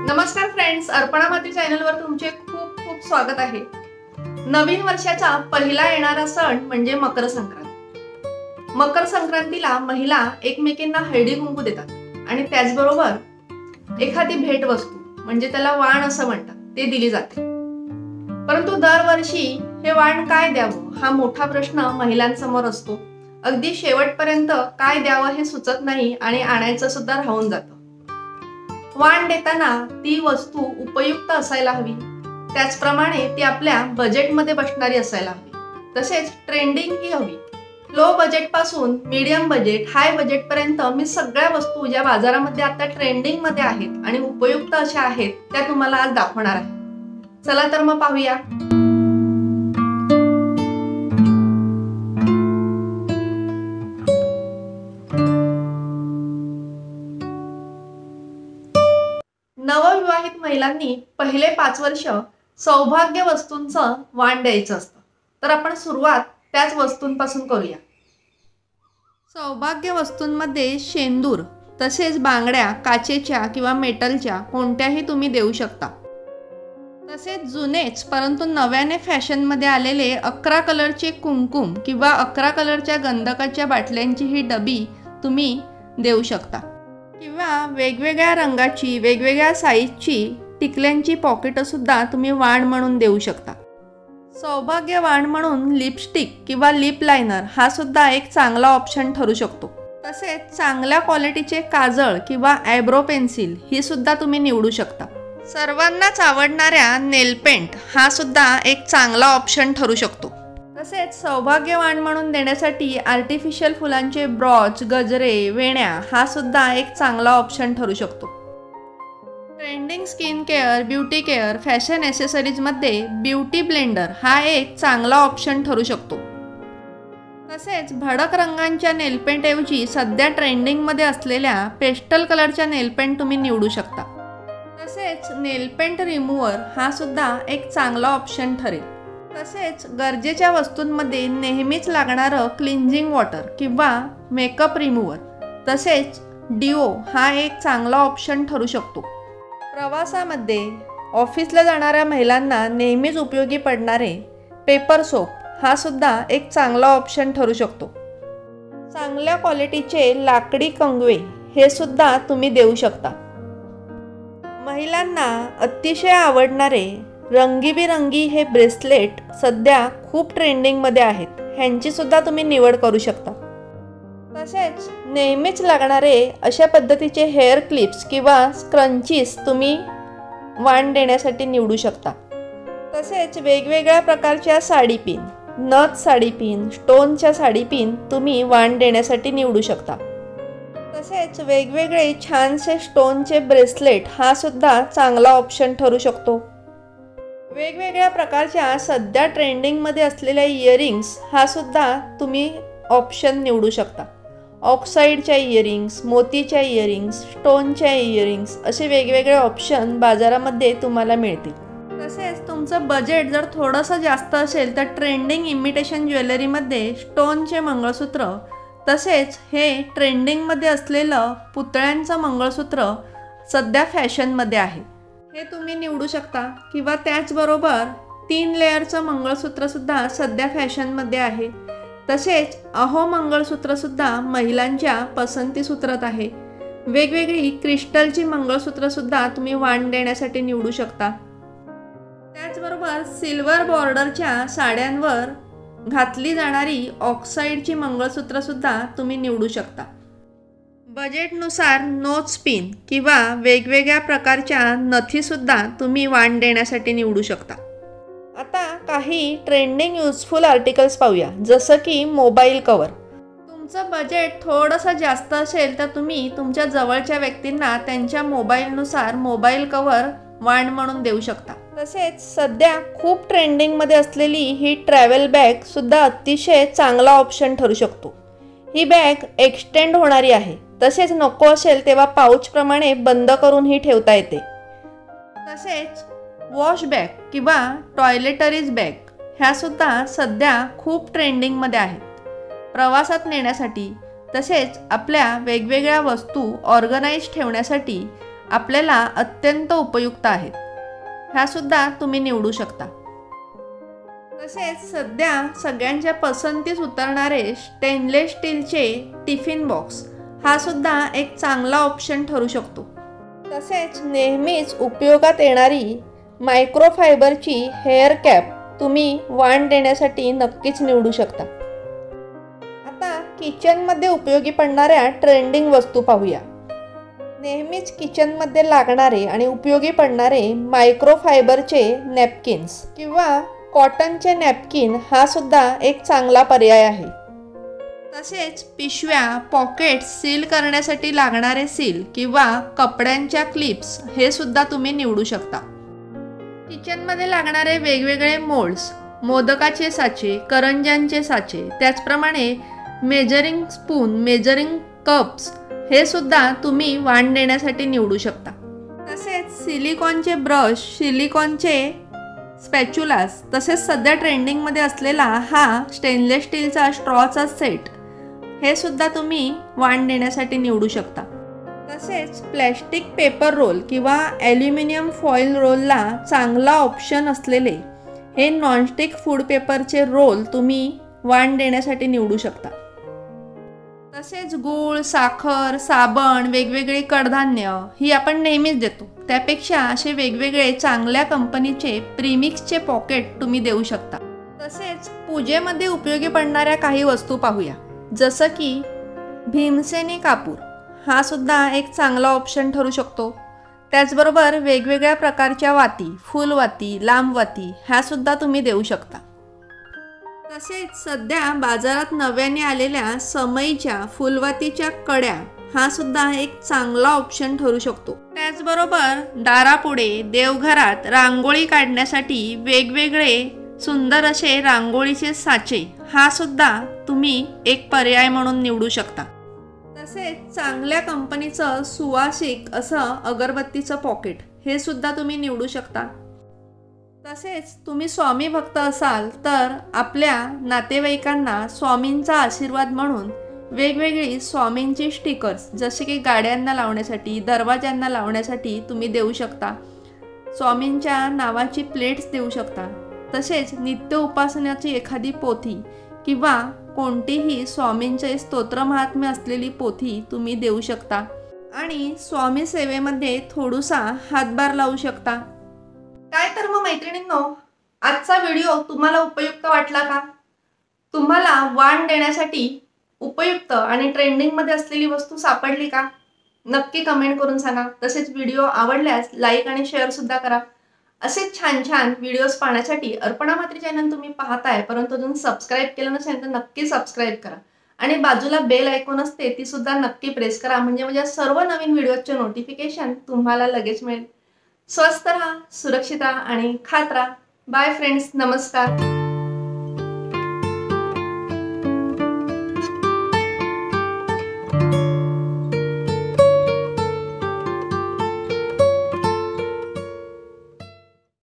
नमस्कार फ्रेंड्स, अर्पणा माती चॅनलवर तुमचे खूप खूप स्वागत आहे। नवीन वर्षाचा पहिला येणारा सण म्हणजे मकर संक्रांत। मकर संक्रांतीला महिला एकमेकींना हळदी कुंकू देतात आणि त्याचबरोबर एखादी भेट वस्तू म्हणजे त्याला वाण असं म्हणतात ते दिली जाते। परंतु दरवर्षी हे वाण काय द्यावं हा मोठा प्रश्न महिलांसमोर असतो। अगदी शेवटपर्यंत काय द्यावं हे सुचत नाही आणि आणायचं सुद्धा राहून जातं। वाण देताना ती वस्तू उपयुक्त असायला हवी, त्याचप्रमाणे ती आपल्या बजेटमध्ये बसणारी असायला हवी, तसेच ट्रेंडिंग ही हवी। लो बजेट पासून मीडियम बजेट, हाय बजेट पर्यंत मी सगळ्या वस्तू ज्या बाजारामध्ये आता ट्रेंडिंग मध्ये आहेत आणि उपयुक्त अशा आहेत त्या तुम्हाला आज दाखवणार आहे। चला तर मग पाहूया। नवविवाहित महिलांनी पहिले 5 वर्ष सौभाग्य वस्तूंचं वाण द्यायचं असतं, तर आपण सुरुवात त्याच वस्तूंपासून करूया। सौभाग्य वस्तूंमध्ये शेंदूर तसेच बांगड्या काचेच्या किंवा मेटलच्या कोणत्याही तुम्ही देऊ शकता। तसेच जुनेच परंतु नव्याने फॅशनमध्ये आलेले 11 कलरचे कुंकुम किंवा 11 कलरच्या गंधकाच्या बाटल्यांची ही डबी तुम्ही देऊ शकता, किंवा वेगवेगळ्या रंगाची वेगवेगळ्या साईजची टिकल्यांची पॉकेट सुद्धा तुम्ही वाण म्हणून देऊ शकता। सौभाग्य वाण म्हणून लिपस्टिक किंवा लिप लायनर हा सुद्धा एक चांगला ऑप्शन ठरू शकतो। तसेच चांगल्या क्वालिटीचे काजळ किंवा आयब्रो पेन्सिल ही सुद्धा तुम्ही निवडू शकता। सर्वांनाच आवडणाऱ्या नेल पेंट हा सुद्धा एक चांगला ऑप्शन ठरू शकतो। तसेच सौभाग्यवाण म्हणून देण्यासाठी आर्टिफिशियल फुलांचे ब्रॉच, गजरे, वेण्या हा सुद्धा एक चांगला ऑप्शन ठरू शकतो। Trending skin care, beauty care, fashion ॲसेसरीजमध्ये ब्युटी ब्लेंडर हा एक चांगला ऑप्शन ठरू शकतो। तसेच भडक रंगांच्या नेलपेंट ऐवजी सध्या ट्रेंडिंगमध्ये असलेल्या पेस्टल कलरच्या नेलपेंट तुम्ही निवडू शकता। तसेच नेलपेंट रिमूव्हर हा सुद्धा एक चांगला ऑप्शन ठरेल। तसेच गरजेच्या वस्तूंमध्ये नेहमीच लागणारं क्लिन्झिंग वॉटर किंवा मेकअप रिमूव्हर तसेच डिओ हा एक चांगला ऑप्शन ठरू शकतो। प्रवासामध्ये ऑफिसला जाणाऱ्या महिलांना नेहमीच उपयोगी पडणारे पेपर सोप हा सुद्धा एक चांगला ऑप्शन ठरू शकतो। चांगल्या क्वालिटीचे लाकडी कंगवे हे सुद्धा तुम्ही देऊ शकता। महिलांना अतिशय आवडणारे रंगीबिरंगी हे ब्रेसलेट सध्या खूप ट्रेंडिंगमध्ये आहेत, ह्यांची सुद्धा तुम्ही निवड करू शकता। तसेच नेहमीच लागणारे अशा पद्धतीचे हेअर क्लिप्स किंवा स्क्रंचीज तुम्ही वाण देण्यासाठी निवडू शकता। तसेच वेगवेगळ्या प्रकारच्या साडी पिन, नथ साडी पिन, स्टोनच्या साडी पिन तुम्ही वाण देण्यासाठी निवडू शकता। तसेच वेगवेगळे छानसे स्टोनचे ब्रेसलेट हा सुद्धा चांगला ऑप्शन ठरू शकतो। वेगवेगळ्या प्रकारच्या सध्या ट्रेंडिंगमध्ये असलेल्या इयरिंग्स हा सुद्धा तुम्ही ऑप्शन निवडू शकता। ऑक्साईडच्या इयरिंग्स, मोतीच्या इयरिंग्स, स्टोनच्या इयरिंग्स असे वेगवेगळे ऑप्शन बाजारामध्ये तुम्हाला मिळतील। तसेच तुमचं बजेट जर थोडंसं जास्त असेल तर ट्रेंडिंग इमिटेशन ज्वेलरीमध्ये स्टोनचे मंगळसूत्र तसेच हे ट्रेंडिंगमध्ये असलेलं पुतळ्यांचं मंगळसूत्र सध्या फॅशनमध्ये आहे, हे तुम्ही निवडू शकता। किंवा त्याचबरोबर 3 लेयरचं मंगळसूत्रसुद्धा सध्या फॅशनमध्ये आहे। तसेच अहो मंगळसूत्रसुद्धा महिलांच्या पसंतीसूत्रात आहे। वेगवेगळी क्रिस्टलची मंगळसूत्रसुद्धा तुम्ही वाण देण्यासाठी निवडू शकता। त्याचबरोबर सिल्वर बॉर्डरच्या साड्यांवर घातली जाणारी ऑक्साईडची मंगळसूत्रसुद्धा तुम्ही निवडू शकता। बजेटनुसार नोज पिन किंवा वेगवेगळ्या प्रकारच्या नथीसुद्धा तुम्ही वाण देण्यासाठी निवडू शकता। आता काही ट्रेंडिंग यूजफुल आर्टिकल्स पाहूया, जसं की मोबाईल कवर। तुमचं बजेट थोडंसं जास्त असेल तर तुम्ही तुमच्या जवळच्या व्यक्तींना त्यांच्या मोबाईलनुसार मोबाईल कवर वाण म्हणून देऊ शकता। तसेच सध्या खूप ट्रेंडिंगमध्ये असलेली ही ट्रॅव्हल बॅगसुद्धा अतिशय चांगला ऑप्शन ठरू शकतो। ही बॅग एक्सटेंड होणारी आहे, तसेच नको असेल तेव्हा पाऊचप्रमाणे बंद करूनही ठेवता येते। तसेच वॉश बॅग किंवा टॉयलेटरीज बॅग ह्यासुद्धा सध्या खूप ट्रेंडिंगमध्ये आहेत। प्रवासात नेण्यासाठी तसेच आपल्या वेगवेगळ्या वस्तू ऑर्गनाइज ठेवण्यासाठी आपल्याला अत्यंत उपयुक्त आहेत, ह्या सुद्धा तुम्ही निवडू शकता। तसेच सध्या सगळ्यांच्या पसंतीस उतरणारे स्टेनलेस स्टीलचे टिफिन बॉक्स हा सुद्धा एक चांगला ऑप्शन ठरू शकतो। तसेच नेहमीच उपयोगात येणारी मायक्रोफायबरची हेअर कॅप तुम्ही वाण देण्यासाठी नक्कीच निवडू शकता। आता किचनमध्ये उपयोगी पडणाऱ्या ट्रेंडिंग वस्तू पाहूया। नेहमीच किचनमध्ये लागणारे आणि उपयोगी पडणारे मायक्रोफायबरचे नॅपकिन्स किंवा कॉटनचे नॅपकिन हा सुद्धा एक चांगला पर्याय आहे। तसेच पिशव्या, पॉकेट्स सील करण्यासाठी लागणारे सील किंवा कपड्यांच्या क्लिप्स हे सुद्धा तुम्ही निवडू शकता। किचनमध्ये लागणारे वेगवेगळे मोल्ड्स, मोदकाचे साचे, करंज्यांचे साचे, त्याचप्रमाणे मेजरिंग स्पून, मेजरिंग कप्स हे सुद्धा तुम्ही वाण देण्यासाठी निवडू शकता। तसेच सिलिकॉनचे ब्रश, सिलिकॉनचे स्पॅच्युलास, तसेच सध्या ट्रेंडिंगमध्ये असलेला हा स्टेनलेस स्टीलचा स्ट्रॉचा सेट हे सुद्धा तुम्ही वाण देण्यासाठी निवडू शकता। तसेच प्लॅस्टिक पेपर रोल किंवा ॲल्युमिनियम फॉईल रोलला चांगला ऑप्शन असलेले हे नॉनस्टिक फूड पेपरचे रोल तुम्ही वाण देण्यासाठी निवडू शकता। तसेच गूळ, साखर, साबण, वेगवेगळे कडधान्य ही आपण नेहमीच देतो, त्यापेक्षा असे वेगवेगळे चांगल्या कंपनीचे प्रीमिक्सचे पॉकेट तुम्ही देऊ शकता। तसेच पूजेमध्ये उपयोगी पडणाऱ्या काही वस्तू पाहूया, जसं की भीमसेनी कापूर हा सुद्धा एक चांगला ऑप्शन ठरू शकतो। त्याचबरोबर वेगवेगळ्या प्रकारच्या वाती, फुलवाती, लांब वाती ह्या सुद्धा तुम्ही देऊ शकता। तसेच सध्या बाजारात नव्याने आलेल्या समईच्या फुलवातीच्या कड्या हा सुद्धा एक चांगला ऑप्शन ठरू शकतो। त्याचबरोबर दारापुढे, देवघरात रांगोळी काढण्यासाठी वेगवेगळे सुंदर असे रांगोळीचे साचे हा सुद्धा तुम्ही एक पर्याय म्हणून निवडू शकता। तसेच चांगल्या कंपनीचं सुवासिक असं अगरबत्तीचं पॉकेट हे सुद्धा तुम्ही निवडू शकता। तसेच तुम्ही स्वामी भक्त असाल तर आपल्या नातेवाईकांना स्वामींचा आशीर्वाद म्हणून वेगवेगळी स्वामींची स्टिकर्स, जसे की गाड्यांना लावण्यासाठी, दरवाज्यांना लावण्यासाठी तुम्ही देऊ शकता। स्वामींच्या नावाची प्लेट्स देऊ शकता। तसेच नित्य उपासनाची एखादी पोथी किंवा कोणतीही स्वामींचे स्तोत्र महात्म्य असलेली पोथी तुम्ही देऊ शकता आणि स्वामी सेवेमध्ये थोडासा हातभार लावू शकता। काय तर मग मैत्रिणींनो, आजचा व्हिडिओ तुम्हाला उपयुक्त वाटला का? तुम्हाला वाण देण्यासाठी उपयुक्त आणि ट्रेंडिंगमध्ये असलेली वस्तू सापडली का? नक्की कमेंट करून सांगा। तसेच व्हिडिओ आवडल्यास लाईक आणि शेअर सुद्धा करा। असेच छान छान व्हिडिओज पाहण्यासाठी अर्पणा म्हात्रे चॅनल तुम्ही पाहताय, परंतु अजून सबस्क्राईब केलं नसेल तर नक्की सबस्क्राईब करा आणि बाजूला बेल आयकॉन असते ती सुद्धा नक्की प्रेस करा, म्हणजे माझ्या सर्व नवीन व्हिडिओचे नोटिफिकेशन तुम्हाला लगेच मिळेल। स्वस्थ राहा, सुरक्षित राहा आणि खात राहा। बाय फ्रेंड्स, नमस्कार।